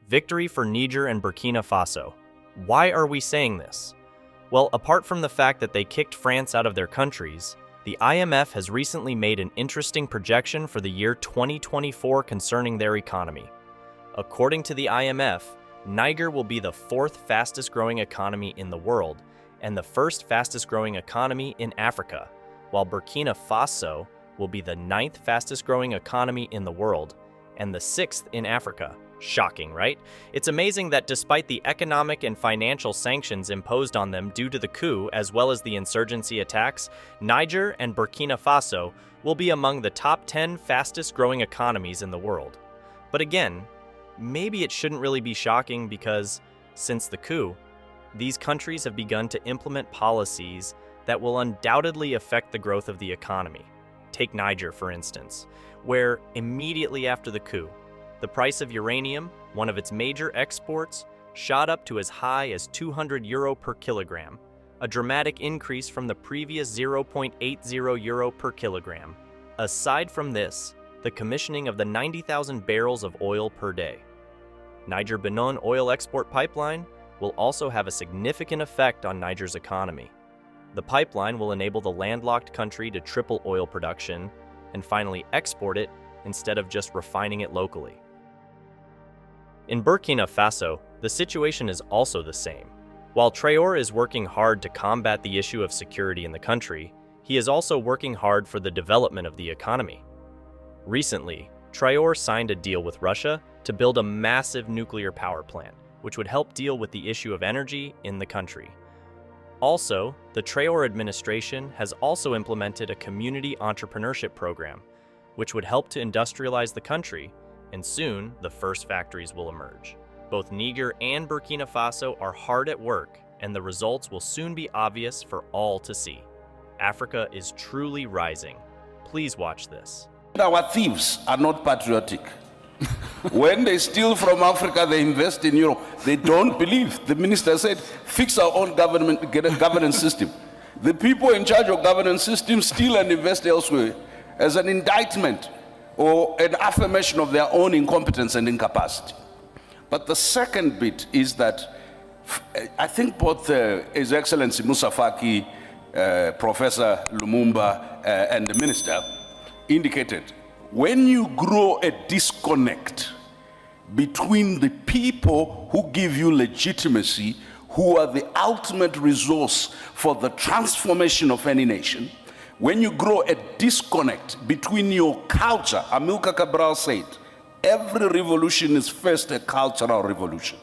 Victory for Niger and Burkina Faso. Why are we saying this? Well, apart from the fact that they kicked France out of their countries, the IMF has recently made an interesting projection for the year 2024 concerning their economy. According to the IMF, Niger will be the fourth fastest growing economy in the world and the first fastest growing economy in Africa, while Burkina Faso will be the ninth fastest growing economy in the world and the sixth in Africa. Shocking, right? It's amazing that despite the economic and financial sanctions imposed on them due to the coup as well as the insurgency attacks, Niger and Burkina Faso will be among the top 10 fastest growing economies in the world. But again, maybe it shouldn't really be shocking because, since the coup, these countries have begun to implement policies that will undoubtedly affect the growth of the economy. Take Niger, for instance, where immediately after the coup, the price of uranium, one of its major exports, shot up to as high as €200 per kilogram, a dramatic increase from the previous €0.80 per kilogram. Aside from this, the commissioning of the 90,000 barrels of oil per day. Niger-Benin oil export pipeline will also have a significant effect on Niger's economy. The pipeline will enable the landlocked country to triple oil production and finally export it instead of just refining it locally. In Burkina Faso, the situation is also the same. While Traoré is working hard to combat the issue of security in the country, he is also working hard for the development of the economy. Recently, Traoré signed a deal with Russia to build a massive nuclear power plant, which would help deal with the issue of energy in the country. Also, the Traoré administration has also implemented a community entrepreneurship program, which would help to industrialize the country, and soon the first factories will emerge. Both Niger and Burkina Faso are hard at work, and the results will soon be obvious for all to see. Africa is truly rising. Please watch this. Our thieves are not patriotic. When they steal from Africa, they invest in Europe. They don't believe. The minister said, fix our own government, get a governance system. The people in charge of governance systems steal and invest elsewhere as an indictment or an affirmation of their own incompetence and incapacity. But the second bit is that I think both His Excellency Moussa Faki, Professor Lumumba, and the minister indicated, when you grow a disconnect between the people who give you legitimacy, who are the ultimate resource for the transformation of any nation, when you grow a disconnect between your culture, Amilcar Cabral said, every revolution is first a cultural revolution.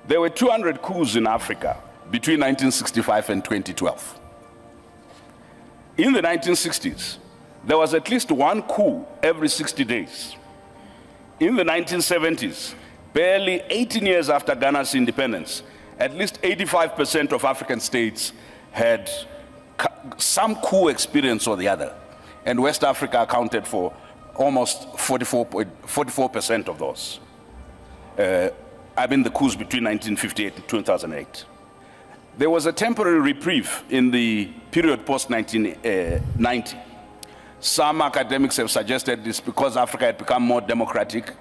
There were 200 coups in Africa between 1965 and 2012. In the 1960s, there was at least one coup every 60 days. In the 1970s, barely 18 years after Ghana's independence, at least 85% of African states had some coup experience or the other. And West Africa accounted for almost 44% of those. I mean the coups between 1958 and 2008. There was a temporary reprieve in the period post-1990. Some academics have suggested this because Africa had become more democratic.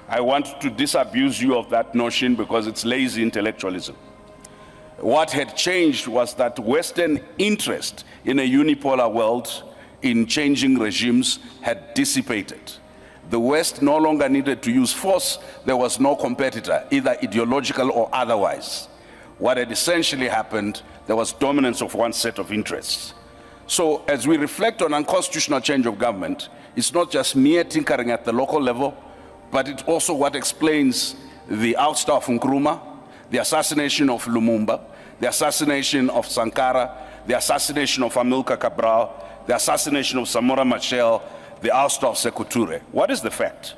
I want to disabuse you of that notion because it's lazy intellectualism. What had changed was that Western interest in a unipolar world, in changing regimes, had dissipated. The West no longer needed to use force. There was no competitor, either ideological or otherwise. What had essentially happened, there was dominance of one set of interests. So as we reflect on unconstitutional change of government, it's not just mere tinkering at the local level, but it's also what explains the ouster of Nkrumah, the assassination of Lumumba, the assassination of Sankara, the assassination of Amilcar Cabral, the assassination of Samora Machel, the ouster of Sékou Touré. What is the fact?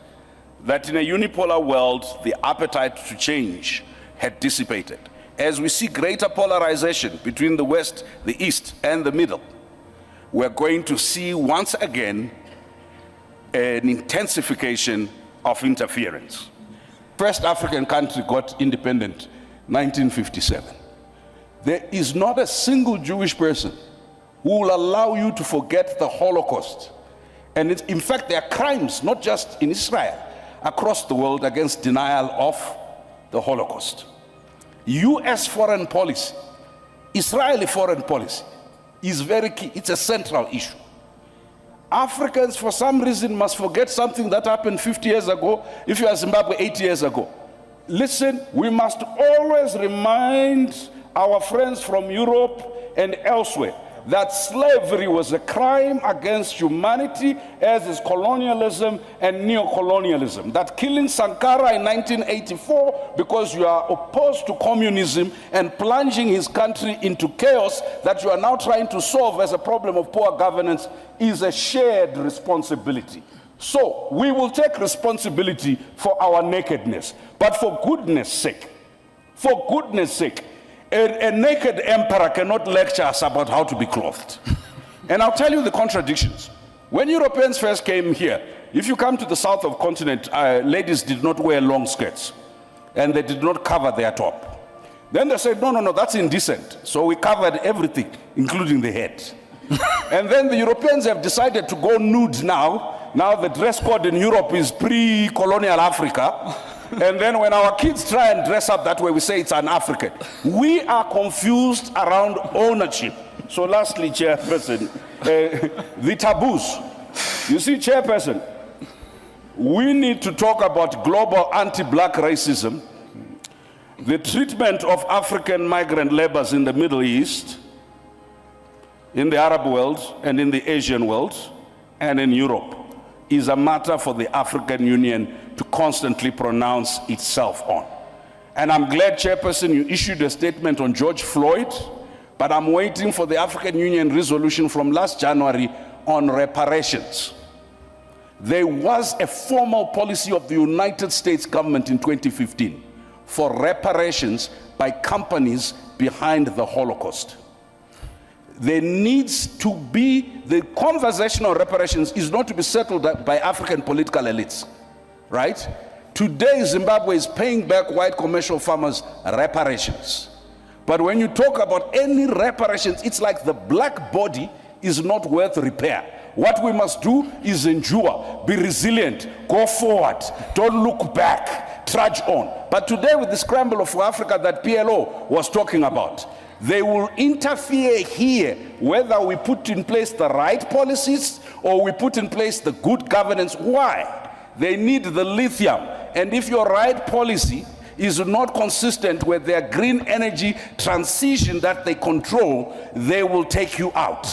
That in a unipolar world, the appetite to change had dissipated. As we see greater polarization between the West, the East, and the Middle, we're going to see once again an intensification of interference. First African country got independent 1957. There is not a single Jewish person who will allow you to forget the Holocaust. And in fact, there are crimes, not just in Israel, across the world against denial of the Holocaust. US foreign policy, Israeli foreign policy is very key. It's a central issue. Africans, for some reason, must forget something that happened 50 years ago, if you are Zimbabwe 80 years ago. Listen, we must always remind our friends from Europe and elsewhere that slavery was a crime against humanity, as is colonialism and neo-colonialism. That killing Sankara in 1984 because you are opposed to communism and plunging his country into chaos that you are now trying to solve as a problem of poor governance is a shared responsibility. So we will take responsibility for our nakedness, but for goodness sake, a naked emperor cannot lecture us about how to be clothed. And I'll tell you the contradictions. When Europeans first came here, if you come to the south of the continent, ladies did not wear long skirts, and they did not cover their top. Then they said, no, that's indecent. So we covered everything, including the head. And then the Europeans have decided to go nude now. Now the dress code in Europe is pre-colonial Africa. And then when our kids try and dress up that way, we say it's an African. We are confused around ownership. So lastly, Chairperson, the taboos. You see, Chairperson, we need to talk about global anti-black racism, the treatment of African migrant laborers in the Middle East, in the Arab world, and in the Asian world, and in Europe, is a matter for the African Union to constantly pronounce itself on. And I'm glad, Chairperson, you issued a statement on George Floyd, but I'm waiting for the African Union resolution from last January on reparations. There was a formal policy of the United States government in 2015 for reparations by companies behind the Holocaust. There needs to be, the conversation on reparations is not to be settled by African political elites, right? Today, Zimbabwe is paying back white commercial farmers reparations. But when you talk about any reparations, it's like the black body is not worth repair. What we must do is endure, be resilient, go forward, don't look back, trudge on. But today, with the scramble for Africa that PLO was talking about, they will interfere here, whether we put in place the right policies or we put in place the good governance. Why? They need the lithium. And if your right policy is not consistent with their green energy transition that they control, they will take you out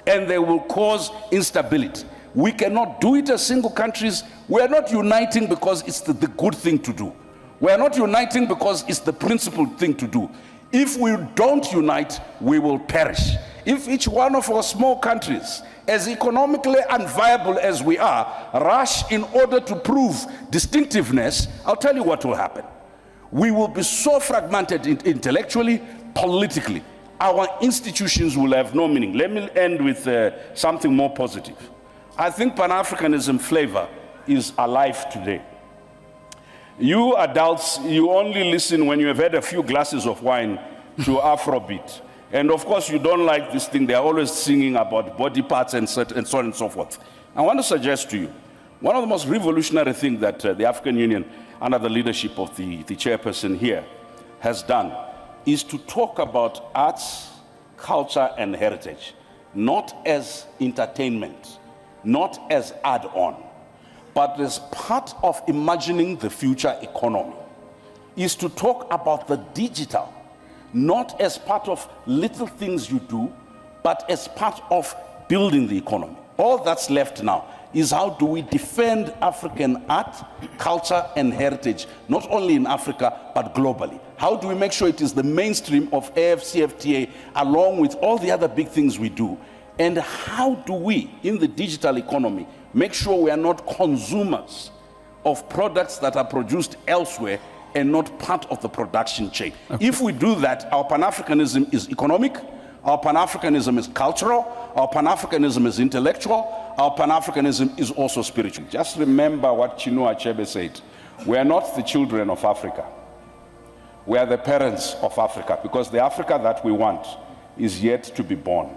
and they will cause instability. We cannot do it as single countries. We are not uniting because it's the good thing to do. We are not uniting because it's the principled thing to do. If we don't unite, we will perish. If each one of our small countries, as economically unviable as we are, rush in order to prove distinctiveness, I'll tell you what will happen. We will be so fragmented intellectually, politically. Our institutions will have no meaning. Let me end with something more positive. I think Pan-Africanism flavor is alive today. You adults, you only listen when you have had a few glasses of wine to Afrobeat. And of course, you don't like this thing. They're always singing about body parts and so on and so forth. I want to suggest to you, one of the most revolutionary things that the African Union, under the leadership of the chairperson here, has done is to talk about arts, culture, and heritage, not as entertainment, not as add-on, but as part of imagining the future economy, is to talk about the digital, not as part of little things you do, but as part of building the economy. All that's left now is how do we defend African art, culture, and heritage, not only in Africa, but globally. How do we make sure it is the mainstream of AFCFTA, along with all the other big things we do? And how do we, in the digital economy, make sure we are not consumers of products that are produced elsewhere and not part of the production chain? Okay. If we do that, our Pan-Africanism is economic, our Pan-Africanism is cultural, our Pan-Africanism is intellectual, our Pan-Africanism is also spiritual. Just remember what Chinua Achebe said. We are not the children of Africa. We are the parents of Africa, because the Africa that we want is yet to be born.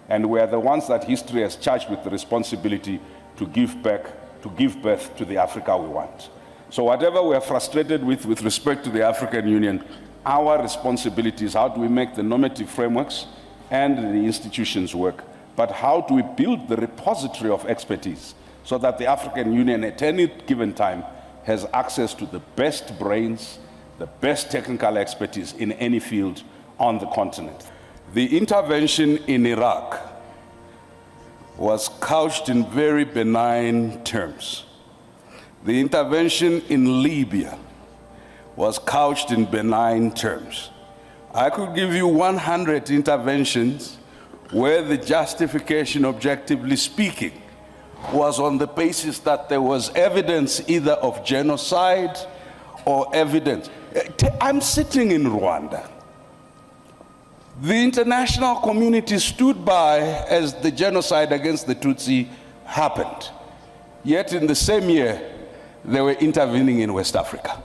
And we are the ones that history has charged with the responsibility to give birth to the Africa we want. So whatever we are frustrated with respect to the African Union, our responsibility is how do we make the normative frameworks and the institutions work, but how do we build the repository of expertise so that the African Union at any given time has access to the best brains, the best technical expertise in any field on the continent. The intervention in Iraq was couched in very benign terms. The intervention in Libya was couched in benign terms. I could give you 100 interventions where the justification, objectively speaking, was on the basis that there was evidence either of genocide or evidence. I'm sitting in Rwanda. The international community stood by as the genocide against the Tutsi happened. Yet in the same year, they were intervening in West Africa.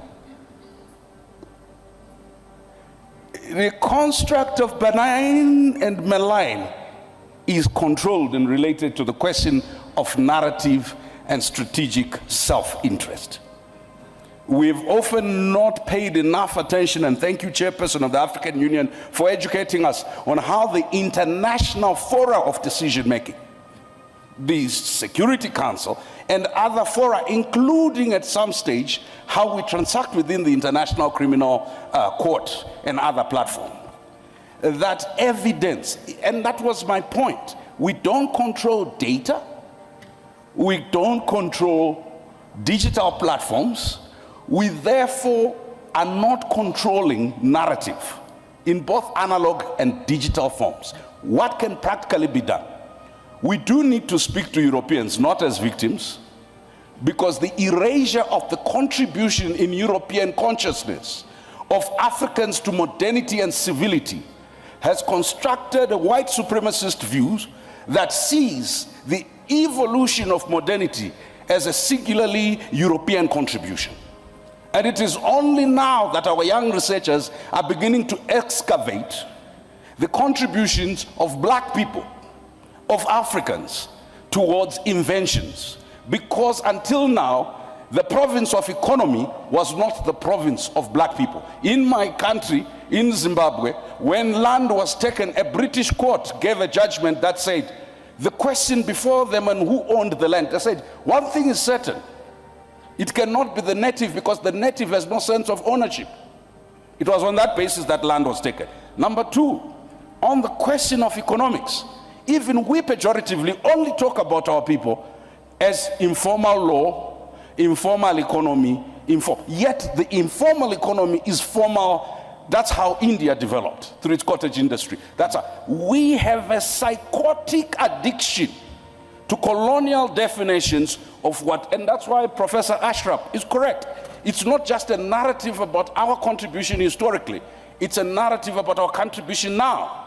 The construct of benign and malign is controlled and related to the question of narrative and strategic self-interest. We've often not paid enough attention, and thank you, Chairperson of the African Union, for educating us on how the international fora of decision-making, the Security Council, and other fora, including at some stage how we transact within the International Criminal Court and other platforms. That evidence, and that was my point, we don't control data, we don't control digital platforms, we therefore are not controlling narrative in both analog and digital forms. What can practically be done? We do need to speak to Europeans, not as victims, because the erasure of the contribution in European consciousness of Africans to modernity and civility has constructed a white supremacist view that sees the evolution of modernity as a singularly European contribution. And it is only now that our young researchers are beginning to excavate the contributions of black people, of Africans, towards inventions. Because until now, the province of economy was not the province of black people. In my country, in Zimbabwe, when land was taken, a British court gave a judgment that said, the question before them and who owned the land, they said, one thing is certain, it cannot be the native because the native has no sense of ownership. It was on that basis that land was taken. Number two, on the question of economics, even we pejoratively only talk about our people as informal law, informal economy, yet the informal economy is formal. That's how India developed through its cottage industry. We have a psychotic addiction to colonial definitions of what, and that's why Professor Ashraf is correct. It's not just a narrative about our contribution historically, it's a narrative about our contribution now.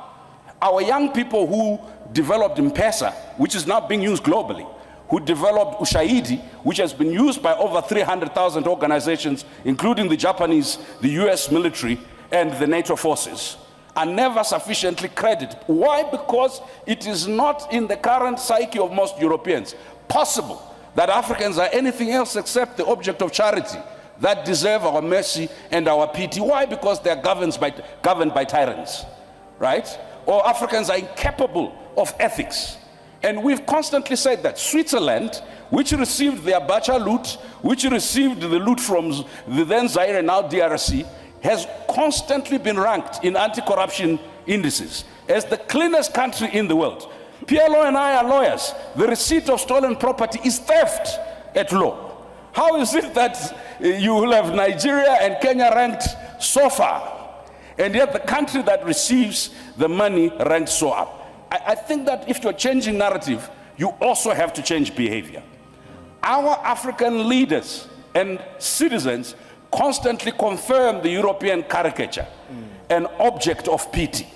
Our young people who developed M-Pesa, which is now being used globally, who developed Ushahidi, which has been used by over 300,000 organizations, including the Japanese, the US military, and the NATO forces, are never sufficiently credited. Why? Because it is not in the current psyche of most Europeans possible that Africans are anything else except the object of charity that deserve our mercy and our pity. Why? Because they are governed by tyrants, right? Or Africans are incapable of ethics. And we've constantly said that Switzerland, which received the Abacha loot, which received the loot from the then Zaire and now DRC, has constantly been ranked in anti-corruption indices as the cleanest country in the world. PLO and I are lawyers. The receipt of stolen property is theft at law. How is it that you will have Nigeria and Kenya ranked so far, and yet the country that receives the money ranked so up? I think that if you're changing narrative, you also have to change behavior. Our African leaders and citizens constantly confirm the European caricature, an object of pity.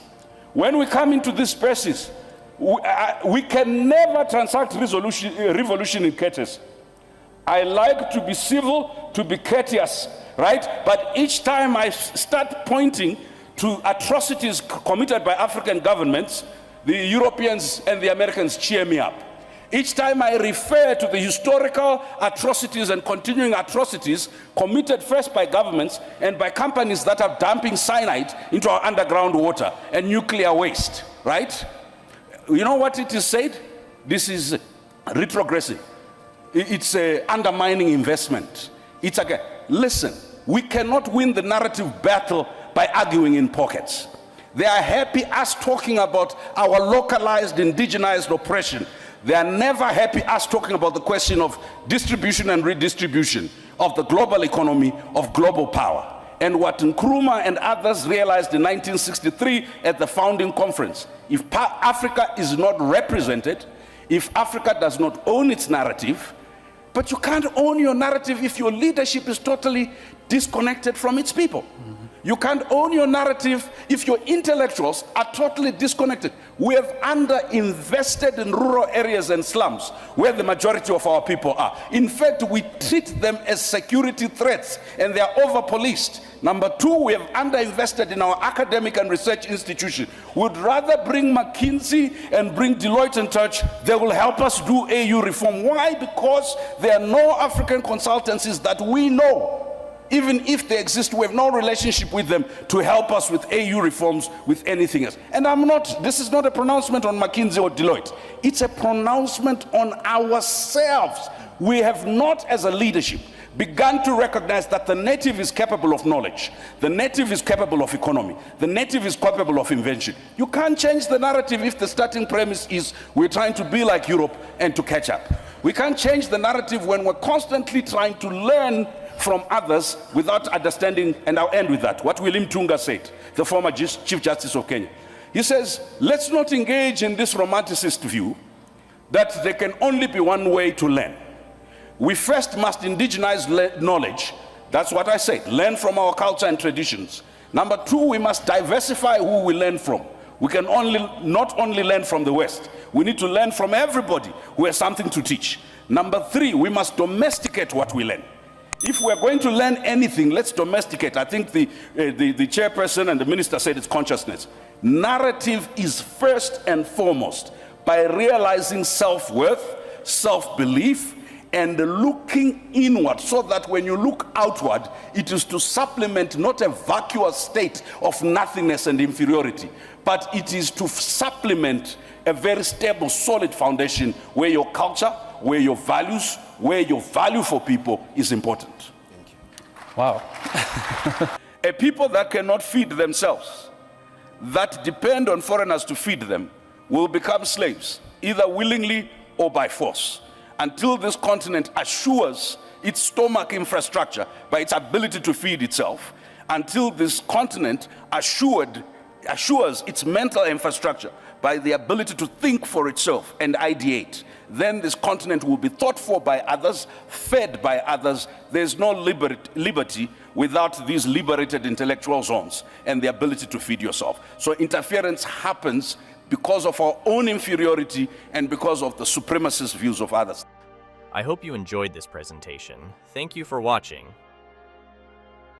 When we come into this spaces, we can never transact revolution in courtesy. I like to be civil, to be courteous, right? But each time I start pointing to atrocities committed by African governments, the Europeans and the Americans cheer me up. Each time I refer to the historical atrocities and continuing atrocities committed first by governments and by companies that are dumping cyanide into our underground water and nuclear waste, right? You know what it is said? This is retrogressive. It's undermining investment. It's again, listen, we cannot win the narrative battle by arguing in pockets. They are happy us talking about our localized, indigenized oppression. They are never happy us talking about the question of distribution and redistribution of the global economy, of global power. And what Nkrumah and others realized in 1963 at the founding conference, if Africa is not represented, if Africa does not own its narrative, but you can't own your narrative if your leadership is totally disconnected from its people. You can't own your narrative if your intellectuals are totally disconnected. We have underinvested in rural areas and slums where the majority of our people are. In fact, we treat them as security threats and they are over-policed. Number two, we have underinvested in our academic and research institution. We'd rather bring McKinsey and bring Deloitte and Touch. They will help us do AU reform. Why? Because there are no African consultancies that we know. Even if they exist, we have no relationship with them to help us with AU reforms, with anything else. And this is not a pronouncement on McKinsey or Deloitte. It's a pronouncement on ourselves. We have not, as a leadership, begun to recognize that the native is capable of knowledge. The native is capable of economy. The native is capable of invention. You can't change the narrative if the starting premise is we're trying to be like Europe and to catch up. We can't change the narrative when we're constantly trying to learn from others without understanding, and I'll end with that, what William Tunga said, the former Chief Justice of Kenya. He says, let's not engage in this romanticist view that there can only be one way to learn. We first must indigenize knowledge. That's what I said, learn from our culture and traditions. Number two, we must diversify who we learn from. We can not only learn from the West, we need to learn from everybody who has something to teach. Number three, we must domesticate what we learn. If we're going to learn anything, let's domesticate. I think the chairperson and the minister said it's consciousness. Narrative is first and foremost by realizing self-worth, self-belief, and looking inward, so that when you look outward, it is to supplement not a vacuous state of nothingness and inferiority, but it is to supplement a very stable, solid foundation where your culture, where your values, where your value for people is important. Thank you. Wow. A people that cannot feed themselves, that depend on foreigners to feed them, will become slaves, either willingly or by force, until this continent assures its stomach infrastructure by its ability to feed itself, until this continent assures its mental infrastructure by the ability to think for itself and ideate. Then this continent will be thought for by others, fed by others. There's no liberty without these liberated intellectual zones and the ability to feed yourself. So interference happens because of our own inferiority and because of the supremacist views of others. I hope you enjoyed this presentation. Thank you for watching.